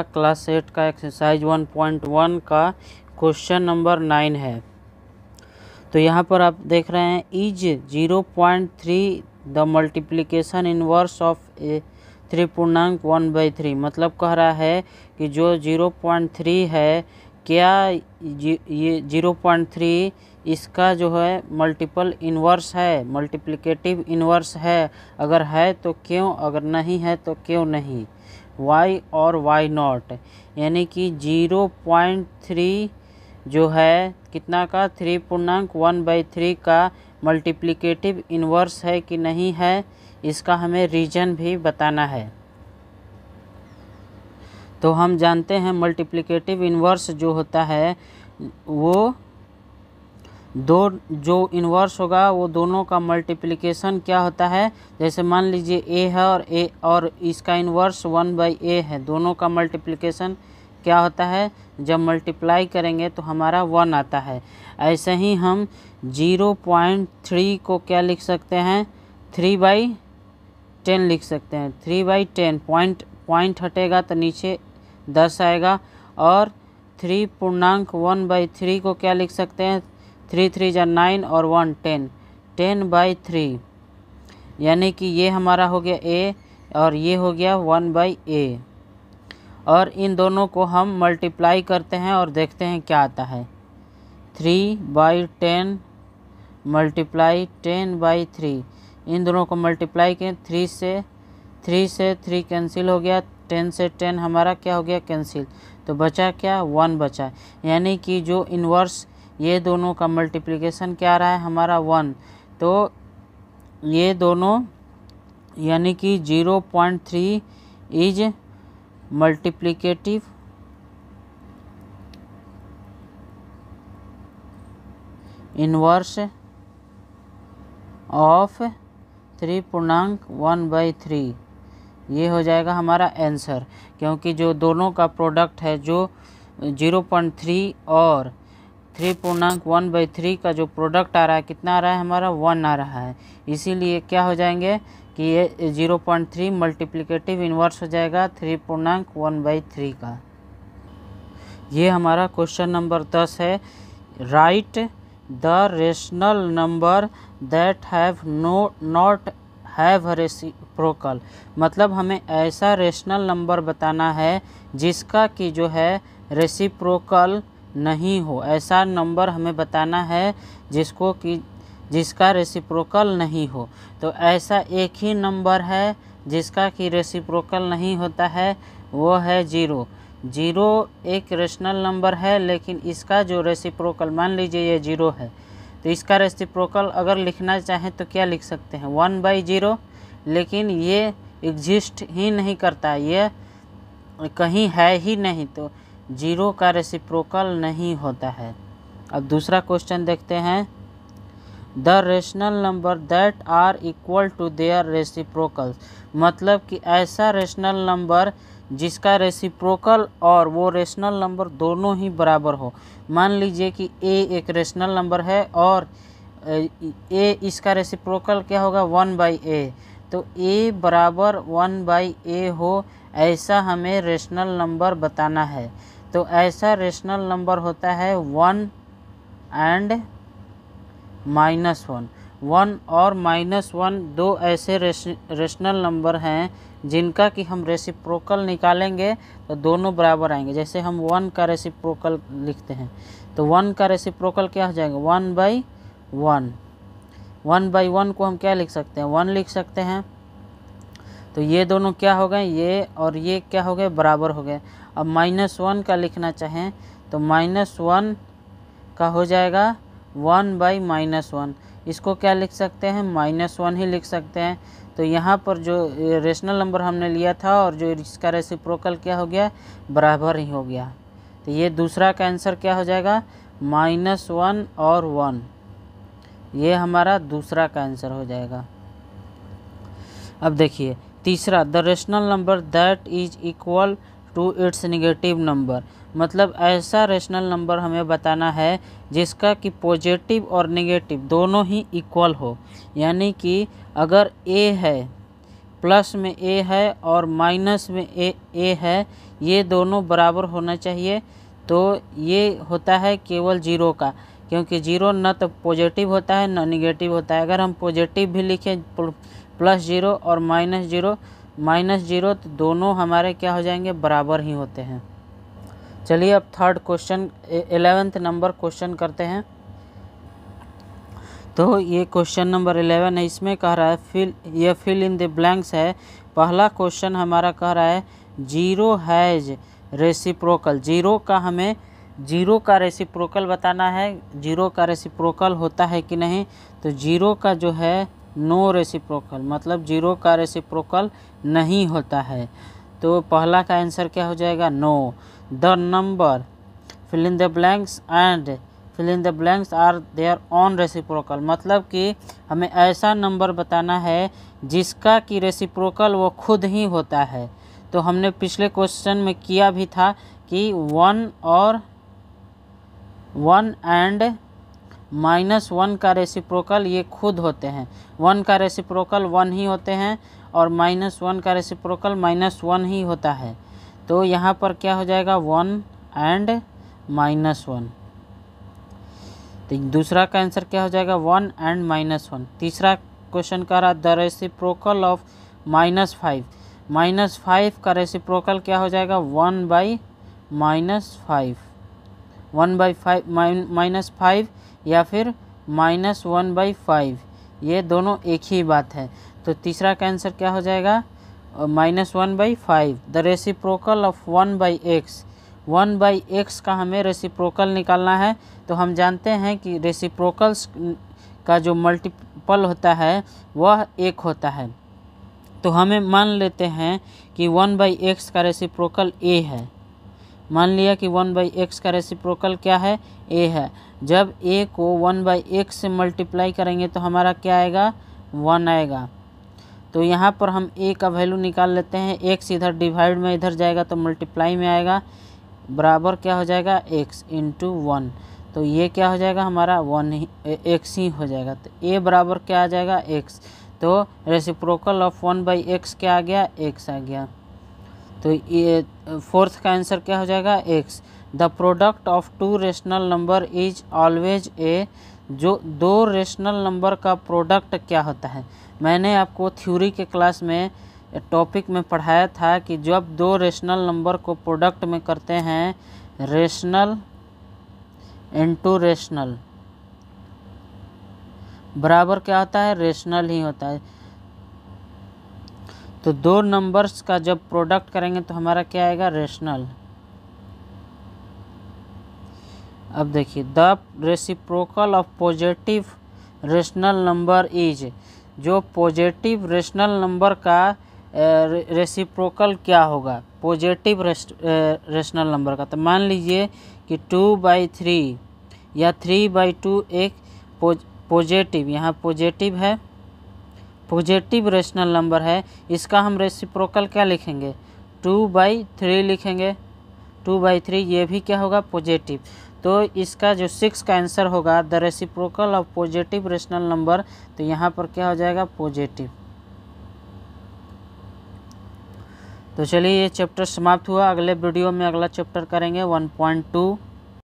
Class 8 का exercise 1.1 का question number 9 है। तो यहाँ पर आप देख रहे हैं is 0.3 the multiplication inverse of 3.1/3। मतलब कह रहा है कि जो 0.3 है, क्या ये 0.3 इसका जो है मल्टीपल इन्वर्स है, मल्टीप्लिकेटिव इन्वर्स है। अगर है तो क्यों, अगर नहीं है तो क्यों नहीं, वाई और वाई नॉट। यानी कि 0.3 जो है कितना का 3.1/3 का मल्टीप्लिकेटिव इन्वर्स है कि नहीं है, इसका हमें रीजन भी बताना है। तो हम जानते हैं मल्टीप्लिकेटिव इन्वर्स जो होता है वो जो इन्वर्स होगा वो दोनों का मल्टीप्लिकेशन क्या होता है। जैसे मान लीजिए a है और इसका इन्वर्स 1/a है, दोनों का मल्टीप्लिकेशन क्या होता है, जब मल्टीप्लाई करेंगे तो हमारा 1 आता है। ऐसे ही हम 0.3 को क्या लिख सकते हैं, 3/10 लिख सकते हैं। 3/10 पॉइंट हटेगा तो नीचे 10 आएगा। और 3.1/3 को क्या लिख सकते हैं, 3 3 जा 9 और 1 10/3। यानी कि ये हमारा हो गया a और ये हो गया 1/a। और इन दोनों को हम मल्टीप्लाई करते हैं और देखते हैं क्या आता है। 3/10 मल्टीप्लाई 10/3, इन दोनों को मल्टीप्लाई करें। 3 से 3 कैंसिल हो गया, 10 से 10 हमारा क्या हो गया, कैंसिल। तो बचा क्या, 1 बचा। यानी कि जो इन्वर्स ये दोनों का मल्टीप्लिकेशन क्या आ रहा है हमारा 1। तो ये दोनों यानी कि 0.3 इज मल्टीप्लिकेटिव इन्वर्स ऑफ 3.1/3। ये हो जाएगा हमारा आंसर, क्योंकि जो दोनों का प्रोडक्ट है, जो 0.3 और 3.1/3 का जो प्रोडक्ट आ रहा है, कितना आ रहा है हमारा, 1 आ रहा है। इसीलिए क्या हो जाएंगे कि ये 0.3 मल्टीप्लिकेटिव इन्वर्स हो जाएगा 3.1/3 का। ये हमारा क्वेश्चन नंबर 10 है। Right the rational number that have not have reciprocal. मतलब हमें ऐसा रेशनल नंबर बताना है जिसका कि जो है रेसिप्रोकल नहीं हो। ऐसा नंबर हमें बताना है जिसका रेसिप्रोकल नहीं हो। तो ऐसा एक ही नंबर है जिसका कि रेसिप्रोकल नहीं होता है, वो है 0। 0 एक रेशनल नंबर है, लेकिन इसका जो रेसिप्रोकल, मान लीजिए ये 0 है, तो इसका रेसिप्रोकल अगर लिखना चाहें तो क्या लिख सकते हैं, 1/0। लेकिन ये एग्जिस्ट ही नहीं करता, ये कहीं है ही नहीं, तो 0 का रेसिप्रोकल नहीं होता है। अब दूसरा क्वेश्चन देखते हैं। The rational number that are equal to their reciprocals. मतलब कि ऐसा रेशनल नंबर जिसका रेसिप्रोकल और वो रेशनल नंबर दोनों ही बराबर हो। मान लीजिए कि a एक रेशनल नंबर है और a इसका रेसिप्रोकल क्या होगा, 1/a। तो a बराबर 1/a हो, ऐसा हमें रेशनल नंबर बताना है। तो ऐसा रेशनल नंबर होता है 1 एंड -1। 1 और -1 दो ऐसे रेशनल नंबर हैं जिनका कि हम रेसिप्रोकल निकालेंगे तो दोनों बराबर आएंगे। जैसे हम 1 का रेसिप्रोकल लिखते हैं तो 1 का रेसिप्रोकल क्या हो जाएगा, 1/1। 1/1 को हम क्या लिख सकते हैं, 1 लिख सकते हैं। तो ये दोनों क्या हो गए, ये और ये क्या हो गए, बराबर हो गए। अब -1 का लिखना चाहें तो -1 का हो जाएगा 1/-1। इसको क्या लिख सकते हैं, -1 ही लिख सकते हैं। तो यहाँ पर जो रेशनल नंबर हमने लिया था और जो इसका रेसिप्रोकल क्या हो गया, बराबर ही हो गया। तो ये दूसरा का आंसर क्या हो जाएगा, -1 और 1। ये हमारा दूसरा का आंसर हो जाएगा। अब देखिए तीसरा, the rational number that is equal to its negative number. मतलब ऐसा रेशनल नंबर हमें बताना है जिसका कि पॉजिटिव और नेगेटिव दोनों ही इक्वल हो। यानी कि अगर a है, प्लस में ए है और माइनस में ए है, ये दोनों बराबर होना चाहिए। तो ये होता है केवल जीरो का, क्योंकि जीरो न तो पॉजिटिव होता है न निगेटिव होता है। अगर हम पॉजिटिव भी लिखें प्लस जीरो और माइनस जीरो तो दोनों हमारे क्या हो जाएंगे, बराबर ही होते हैं। चलिए अब third question 11th number question करते हैं। तो ये क्वेश्चन नंबर 11 है, इसमें कह रहा है फिल इन द ब्लैंक्स है। पहला क्वेश्चन हमारा कह रहा है जीरो हैज रेसिप्रोकल। जीरो का रेसिप्रोकल बताना है, जीरो का रेसिप्रोकल होता है कि नहीं। तो जीरो का जो है नो रेसिप्रोकल, मतलब जीरो का रेसिप्रोकल नहीं होता है। तो पहला का आंसर क्या हो जाएगा, no. The number fill in the blanks and fill in the blanks are their on reciprocal, मतलब कि हमें ऐसा नंबर बताना है जिसका कि रेसिप्रोकल वो खुद ही होता है। तो हमने पिछले क्वेश्चन में किया भी था कि 1 एंड -1 का रेसिप्रोकल ये खुद होते हैं। 1 का रेसिप्रोकल 1 ही होते हैं और -1 का रेसिप्रोकल -1 ही होता है। तो यहाँ पर क्या हो जाएगा, 1 एंड -1। तो दूसरा का आंसर क्या हो जाएगा, 1 एंड -1। तीसरा क्वेश्चन कह रहा द रेसिप्रोकल ऑफ -5। -5 का रेसिप्रोकल क्या हो जाएगा, 1/-5, 1/5 या फिर -1/5, ये दोनों एक ही बात है। तो तीसरा का आंसर क्या हो जाएगा, -1/5। The reciprocal of 1/x। 1/x का हमें रेसिप्रोकल निकालना है। तो हम जानते हैं कि रेसिप्रोकल्स का जो मल्टीपल होता है वह 1 होता है। तो हमें मान लेते हैं कि 1/x का रेसिप्रोकल a है। मान लिया कि 1/x का रेसिप्रोकल क्या है, a है। जब a को 1/x से मल्टीप्लाई करेंगे तो हमारा क्या आएगा, 1 आएगा। तो यहाँ पर हम a का वैल्यू निकाल लेते हैं। x इधर डिवाइड में इधर जाएगा तो मल्टीप्लाई में आएगा, बराबर क्या हो जाएगा, x × 1। तो ये क्या हो जाएगा हमारा x ही हो जाएगा। तो a बराबर क्या आ जाएगा, x। तो रेसिप्रोकल ऑफ 1/x क्या आ गया, x आ गया। तो ये फोर्थ का आंसर क्या हो जाएगा, x। The product of 2 rational number is always a. जो 2 रेशनल नंबर का प्रोडक्ट क्या होता है, मैंने आपको थ्योरी के क्लास में टॉपिक में पढ़ाया था कि जब 2 रेशनल नंबर को प्रोडक्ट में करते हैं, रेशनल इनटू रेशनल बराबर क्या होता है, रेशनल ही होता है। तो 2 नंबर्स का जब प्रोडक्ट करेंगे तो हमारा क्या आएगा, रेशनल। अब देखिए the reciprocal of positive rational number is. जो पॉजिटिव रेशनल नंबर का रेसिप्रोकल क्या होगा, पॉजिटिव रेशनल नंबर का। तो मान लीजिए कि 2/3 या 3/2 एक पॉजिटिव, यहाँ पॉजिटिव है, पॉजिटिव रेशनल नंबर है। इसका हम रेसिप्रोकल क्या लिखेंगे, 2/3 लिखेंगे। 2/3 ये भी क्या होगा, पॉजिटिव। तो इसका जो 6 का आंसर होगा the reciprocal of positive rational number, तो यहाँ पर क्या हो जाएगा, पॉजिटिव। तो चलिए ये चैप्टर समाप्त हुआ। अगले वीडियो में अगला चैप्टर करेंगे 1.2।